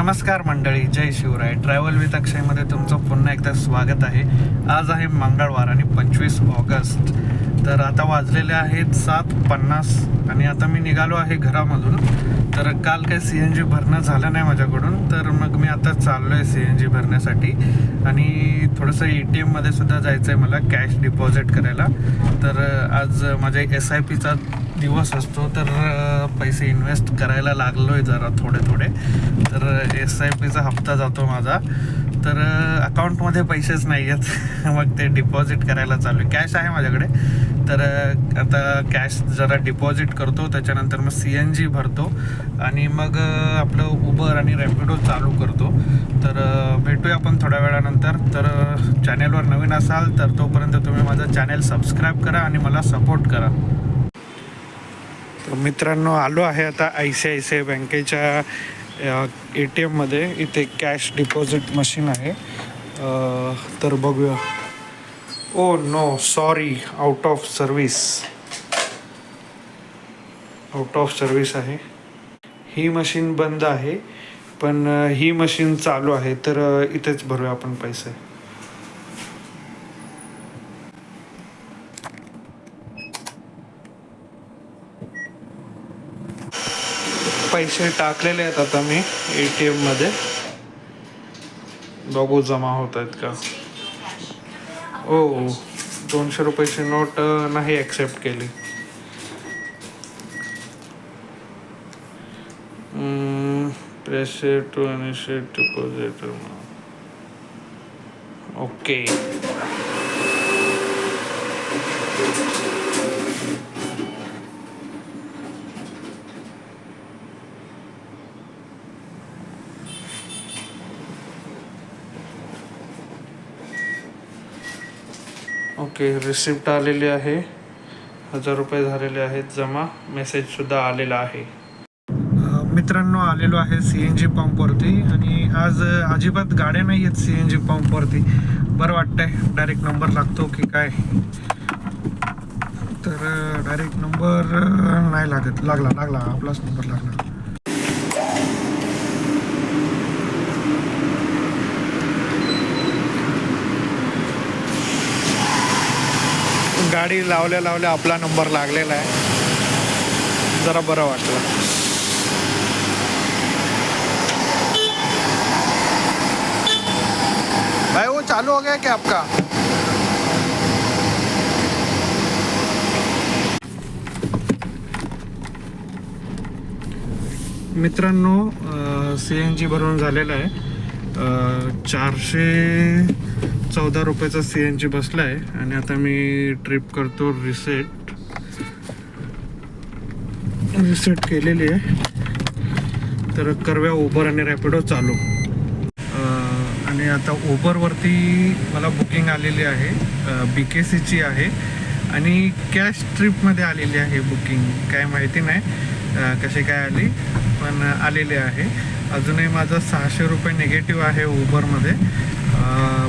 नमस्कार मंडळी, जय Shivray. Travel with अक्षयमध्ये तुमचं पुन्हा एकदा स्वागत आहे. आज आहे मंगळवार आणि 25 ऑगस्ट. तर आता वाजलेले आहेत 7:50 आणि आता मी निघालो आहे घरामधून. तर काल काही CNG भरणं झालं नाही माझ्याकडून, तर मग मी आता चाललो आहे CNG भरण्यासाठी. आणि थोडंसं ATMमध्ये सुद्धा जायचं आहे मला कॅश डिपॉझिट करायला. तर आज माझ्या SIPचा दिवस असतो, तर पैसे इन्व्हेस्ट करायला लागलो आहे जरा थोडे. तर SIPचा हप्ता जातो माझा, तर अकाउंटमध्ये पैसेच नाही आहेत. मग ते डिपॉझिट करायला चालू आहे. कॅश आहे माझ्याकडे, तर आता कॅश जरा डिपॉझिट करतो, त्याच्यानंतर मग CNG भरतो आणि मग आपलं उबर आणि रॅपिडो चालू करतो. तर भेटूया आपण थोड्या वेळानंतर. तर चॅनेलवर नवीन असाल तर तोपर्यंत तुम्ही माझं चॅनेल सबस्क्राईब करा आणि मला सपोर्ट करा. तर मित्रांनो, आलो आहे आता ICICI बँकेच्या ATMमध्ये. इथे कॅश डिपॉझिट मशीन आहे. तर बघूया. Oh no, sorry, out of service आहे. ही मशीन बंद आहे, पण ही मशीन चालू आहे. तर इथेच भरूया आपण पैसे. पैसे टाकलेले आहेत आता मी ATMमध्ये. बघू जमा होत आहेत का. ओ, 200 रुपयाची नोट नाही ॲक्सेप्ट केली. Press to initiate deposit. Okay. Okay, receipt आलेली आहे. 1000 रुपये झालेले आहेत जमा. मेसेजसुद्धा आलेला आहे. मित्रांनो, आलेलो आहे CNG पंपवरती आणि आज अजिबात गाड्या नाही आहेत CNG पंपवरती. बरं वाटतंय. डायरेक्ट नंबर लागतो की काय, तर डायरेक्ट नंबर नाही लागत. लागला आपलाच नंबर लागला. गाडी लावल्या आपला नंबर लागलेला आहे. जरा बरं वाटलं. भाई, वो चालू हो गया क्या आपका? मित्रांनो, CNG भरून झालेला आहे. 414 रुपयाचा CNG बसला आहे आणि आता मी ट्रिप करतो रिसेट केलेली आहे. तर करूया उबर आणि रॅपिडो चालू. आणि आता उबरवरती मला बुकिंग आलेली आहे. BKCची आहे आणि कॅश ट्रिपमध्ये आलेली आहे बुकिंग. काय माहिती नाही कशी काय आली, पण आलेली आहे. अजूनही माझं 600 रुपये निगेटिव्ह आहे उबरमध्ये,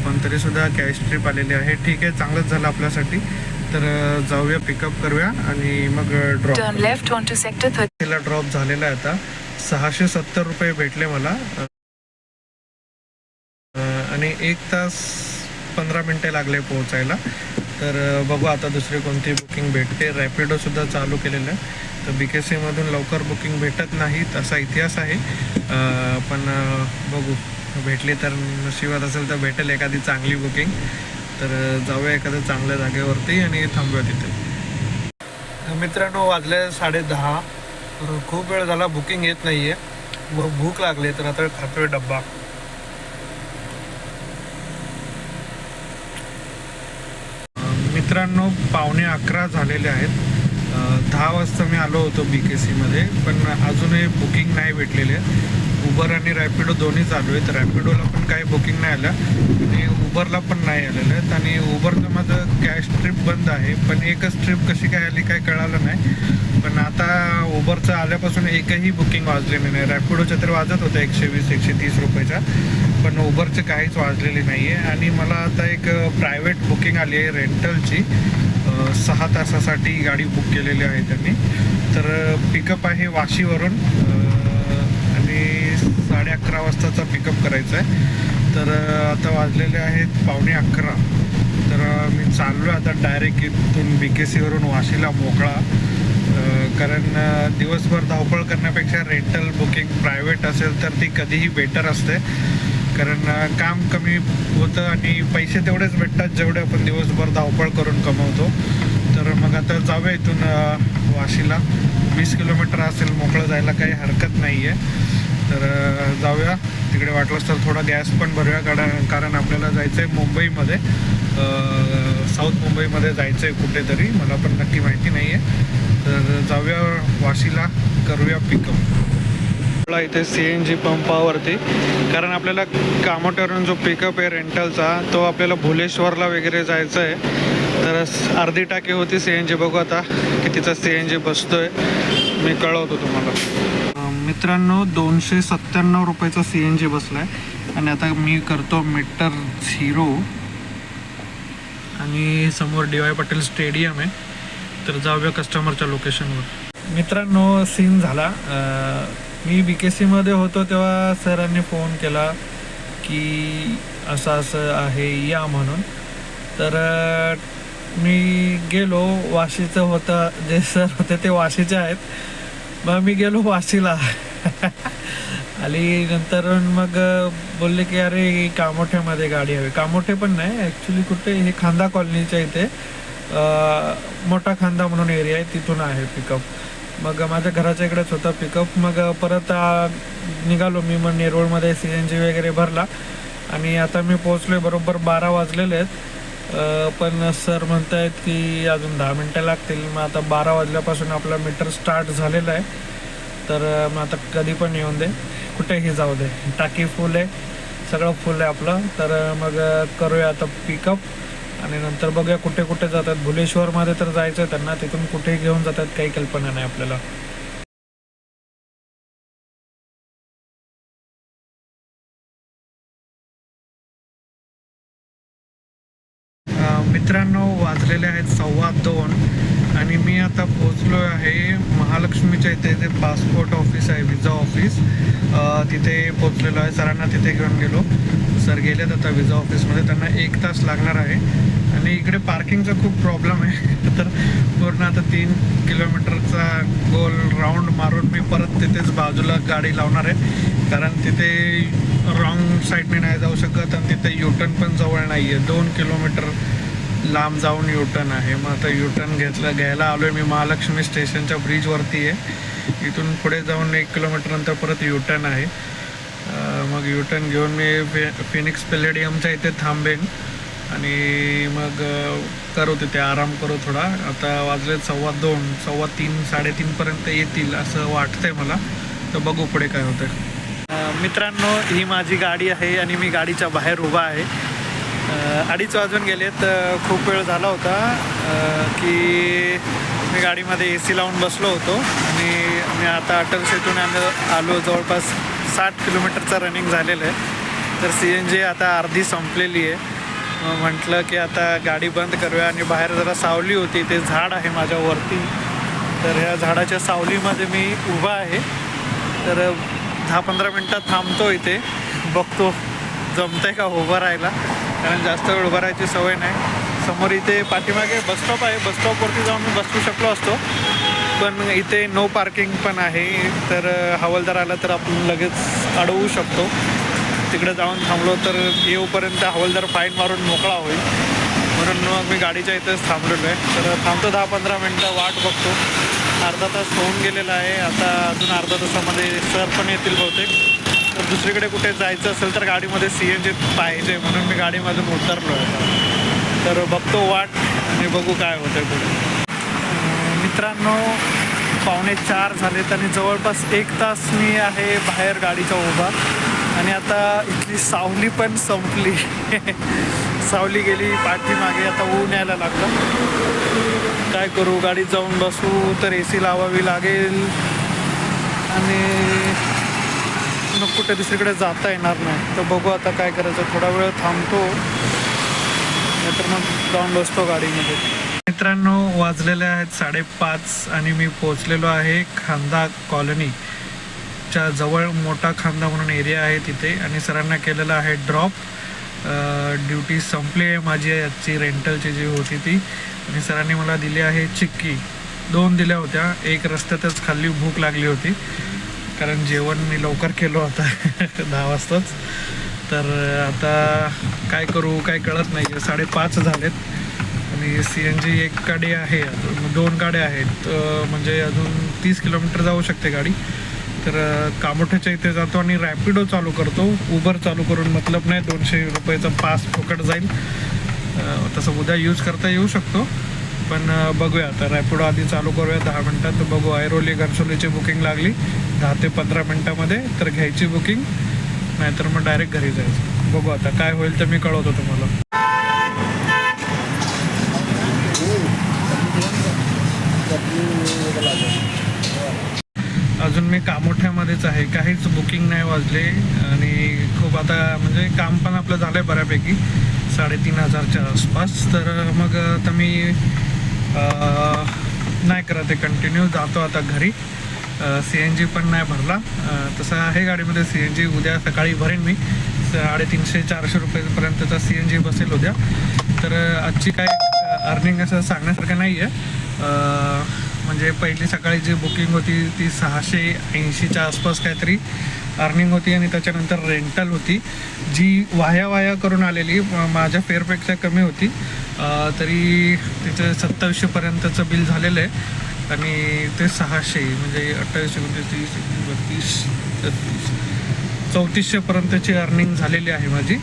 पण तरीसुद्धा कॅश ट्रिप आलेली आहे. ठीक आहे, चांगलंच झालं आपल्यासाठी. तर जाऊया, पिकअप करूया आणि मग ड्रॉप झालेला आहे. आता 670 रुपये भेटले मला आणि 1 तास 15 मिनटे लागले पोहोचायला. तर बघू आता दुसरी कोणती बुकिंग भेटते. रॅपिडोसुद्धा चालू केलेलं आहे. तर BKCमधून लवकर बुकिंग भेटत नाही, असा इतिहास आहे. पण बघू, भेटली तर नशिबात असेल तर भेटेल एखादी चांगली बुकिंग. तर जाऊया एखाद्या चांगल्या जागेवरती आणि थांबूया तिथे. मित्रांनो, वाजले 10:30. तर खूप वेळ झाला बुकिंग येत नाही आहे. मग भूक लागली, तर आता खातोय डब्बा. मित्रांनो, 11:15 झालेले आहेत. 10 वाजता मी आलो होतो BKCमध्ये, पण अजूनही बुकिंग नाही भेटलेले. उबर आणि रॅपिडो दोन्ही चालू आहेत. रॅपिडोला पण काही बुकिंग नाही आलं आणि उबरला पण नाही आलेलं आहेत. आणि उबरचं माझं कॅश ट्रिप बंद आहे, पण एकच ट्रिप कशी काय आली काय कळालं नाही. पण आता उबरचं आल्यापासून एकही बुकिंग वाजलेली नाही. रॅपिडोच्या तर वाजत होतं 120-130 रुपयाच्या, पण उबरचं काहीच वाजलेली नाही आहे. आणि मला आता एक प्रायव्हेट बुकिंग आली आहे रेंटलची. 6 तासासाठी गाडी बुक केलेली आहे त्यांनी. तर पिकअप आहे वाशीवरून आणि 11:30 वाजताचा पिकअप करायचा आहे. तर आता वाजलेले आहेत 11:15. तर मी चाललो आता डायरेक्ट इथून BKC वरून वाशीला मोकळा. कारण दिवसभर धावपळ करण्यापेक्षा रेंटल बुकिंग प्रायव्हेट असेल तर ती कधीही बेटर असते. कारण काम कमी होतं आणि पैसे तेवढेच भेटतात जेवढे आपण दिवसभर धावपळ करून कमवतो. तर मग आता जाऊया इथून वाशीला. 20 किलोमीटर असेल, मोकळं जायला काही हरकत नाही आहे. तर जाऊया तिकडे. वाटलंच तर थोडा गॅस पण भरूया, कारण आपल्याला जायचं आहे मुंबईमध्ये, साऊथ मुंबईमध्ये जायचं आहे कुठेतरी, मला पण नक्की माहिती नाही आहे. तर जाऊया वाशीला, करूया पिकअप इथे CNG पंपावरती. कारण आपल्याला कामोठ्यावरून जो पिकअप आहे रेंटलचा, तो आपल्याला भुलेश्वरला वगैरे जायचं आहे. तर अर्धी टाकी होती CNG. बघू आता कितीचा CNG बसतोय, मी कळवतो तुम्हाला. मित्रांनो, 297 रुपयाचा CNG बसला आहे. आणि आता मी करतो मीटर 0 आणि समोर DY पाटील स्टेडियम आहे. तर जाऊया कस्टमरच्या लोकेशनवर. मित्रांनो, सीन झाला. मी BKC मध्ये होतो तेव्हा सरांनी फोन केला की असं असं आहे या म्हणून. तर मी गेलो. वाशीचं होतं, जे सर होते ते वाशीचे आहेत. मग मी गेलो वाशीला आणि नंतर मग बोलले की अरे कामोठ्यामध्ये गाडी हवी. कामोठे पण नाही ॲक्च्युली, कुठे हे खांदा कॉलनीच्या इथे मोठा खांदा म्हणून एरिया आहे, तिथून आहे पिकअप. मग माझ्या घराच्या इकडेच होता पिकअप. मग परत निघालो मी. मग नेरवळमध्ये CNG वगैरे भरला आणि आता मी पोचलो. बरोबर 12 वाजलेले आहेत. पण सर म्हणत आहेत की अजून 10 मिनटं लागतील. मग आता 12 वाजल्यापासून आपला मीटर स्टार्ट झालेला आहे. तर मग आता कधी पण येऊन दे, कुठेही जाऊ दे, टाकी फुल आहे, सगळं फुल आहे आपलं. तर मग करूया आता पिकअप आणि नंतर बघूया कुठे कुठे जातात. भुलेश्वरमध्ये तर जायचं आहे त्यांना, तिथून कुठेही घेऊन जातात काही कल्पना नाही आपल्याला. मित्रांनो, वाजलेले आहेत 2:15 आणि मी आता पोचलो आहे महालक्ष्मीच्या इथे. जे पासपोर्ट ऑफिस आहे, विजा ऑफिस, तिथे पोचलेलो आहे. सरांना तिथे घेऊन गेलो. सर गेलेत आता विजा ऑफिसमध्ये. त्यांना 1 तास लागणार आहे. आणि इकडे पार्किंगचा खूप प्रॉब्लेम आहे. तर पूर्ण आता 3 किलोमीटरचा गोल राऊंड मारून मी परत तिथेच बाजूला गाडी लावणार आहे. कारण तिथे रॉंग साईडने नाही जाऊ शकत आणि तिथे युटर्न पण जवळ नाही आहे. 2 किलोमीटर लांब जाऊन युटर्न आहे. मग आता युटर्न घ्यायला आलो आहे मी. महालक्ष्मी स्टेशनच्या ब्रिजवरती आहे. इथून पुढे जाऊन 1 किलोमीटर नंतर परत युटर्न आहे. मग युटर्न घेऊन मी फिनिक्स पॅलेडियमच्या इथे थांबेन आणि मग करू तिथे आराम करू थोडा. आता वाजले 2:15, 3:15, 3:30पर्यंत येतील असं वाटतंय मला. तर बघू पुढे काय होतं. मित्रांनो, ही माझी गाडी आहे आणि मी गाडीच्या बाहेर उभा आहे. 2:30 वाजून गेलेत. खूप वेळ झाला होता की मी गाडीमध्ये AC लावून बसलो होतो. आणि मी आता अटल सेतूने आलो. जवळपास 60 किलोमीटरचं रनिंग झालेलं आहे. तर CNG आता अर्धी संपलेली आहे. म्हटलं की आता गाडी बंद करूया. आणि बाहेर जरा सावली होती, ते झाड आहे माझ्यावरती. तर ह्या झाडाच्या सावलीमध्ये मी उभा आहे. तर 10-15 मिनटात थांबतो इथे, बघतो जमतंय का उभं राहायला, कारण जास्त वेळ उभं राहायची सवय नाही. समोर इथे पाठीमागे बसस्टॉप आहे. बसस्टॉपवरती जाऊन मी बसू शकलो असतो, पण इथे नो पार्किंग पण आहे. तर हवालदार आला तर आपण लगेच अडवू शकतो. तिकडे जाऊन थांबलो तर येऊपर्यंत हवालदार फाईन मारून मोकळा होईल. म्हणून मग मी गाडीच्या इथेच थांबलेलो आहे. तर थांबतो 10-15 मिनटं, वाट बघतो. अर्धा तास होऊन गेलेला आहे. आता अजून अर्धा तासामध्ये सर पण येतील बहुतेक. तर दुसरीकडे कुठे जायचं असेल तर गाडीमध्ये CNG पाहिजे, म्हणून मी गाडीमधून उतरलो आहे. तर बघतो वाट आणि बघू काय होतं पुढे. मित्रांनो, 3:45 झालेत आणि जवळपास 1 तास मी आहे बाहेर गाडीच्या उभा. आणि आता इथली सावली पण संपली. सावली गेली पाठीमागे. आता ऊन यायला लागलं. काय करू, गाडीत जाऊन बसू तर AC लावावी लागेल आणि मग कुठे दुसरीकडे जाता येणार नाही. तर बघू आता काय करायचं. थोडा वेळ थांबतो, नाहीतर मग जाऊन बसतो गाडीमध्ये. मित्रांनो, वाजलेले आहेत 5:30 आणि मी पोचलेलो आहे खांदा कॉलनीच्या च्या जवळ मोठा खांदा म्हणून एरिया आहे तिथे, आणि सरांना केलेला आहे ड्रॉप. ड्युटी संपली आहे माझी याची रेंटलची जी होती ती, आणि सरांनी मला दिली आहे चिक्की. 2 दिल्या होत्या, एक रस्त्यातच खाल्ली, भूक लागली होती कारण जेवण मी लवकर केलो होता 10 वाजताच. तर आता काय करू काय कळत नाही आहे. 5:30 झालेत आणि CNG एक गाडी आहे, 2 गाड्या आहेत, म्हणजे अजून 30 किलोमीटर जाऊ शकते गाडी. तर कामोठ्याच्या इथे जातो आणि रॅपिडो चालू करतो. उबर चालू करून मतलब नाही, 200 रुपयाचा पास फुकट जाईल. तसं उद्या यूज करता येऊ शकतो, पण बघूया आता. रॅपिडो आधी चालू करूया 10 मिनटात. तर बघू, ऐरोली घनसोलीची बुकिंग लागली 10 ते 15 मिनटामध्ये, तर घ्यायची बुकिंग, नाहीतर मग डायरेक्ट घरी जायचं. बघू आता काय होईल तर मी कळवतो तुम्हाला. अजून मी कामोठ्यामध्येच आहे, काहीच बुकिंग नाही वाजले, आणि खूप आता म्हणजे काम पण आपलं झालं आहे बऱ्यापैकी 3,500च्या आसपास. तर मग आता मी नाही करत आहे कंटिन्यू, जातो आता घरी. CNG पण नाही भरला, तसं आहे गाडीमध्ये CNG. उद्या सकाळी भरेन मी, 350-400 रुपयेपर्यंतचा CNG बसेल उद्या. तर आजची काय अर्निंग असं सांगण्यासारखं नाही आहे. म्हणजे पहिली सकाळी जी बुकिंग होती ती 680च्या आसपास काहीतरी अर्निंग होती, आणि त्याच्यानंतर रेंटल होती जी वाया करून आलेली, माझ्या फेअरपेक्षा कमी होती. तरी तिचं 2700पर्यंतचं बिल झालेलं आहे, आणि ते 600 म्हणजे 28, 29, 30, 32, 3400पर्यंतची अर्निंग झालेली आहे माझी.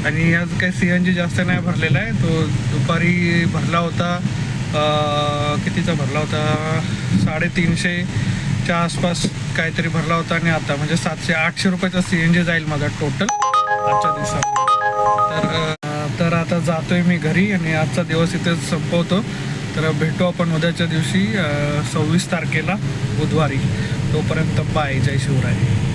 आणि आज काही CNG जास्त नाही भरलेला आहे. तो दुपारी भरला होता, कितीचा भरला होता, 350च्या आसपास काहीतरी भरला होता, आणि आता म्हणजे 700-800 रुपयाचा CNG जाईल माझा टोटल आजच्या दिवसात. तर आता जातोय मी घरी, आणि आजचा दिवस इथेच संपवतो. तर भेटू आपण उद्याच्या दिवशी 26 तारखेला बुधवारी. तोपर्यंत बाय, जय शिवराय.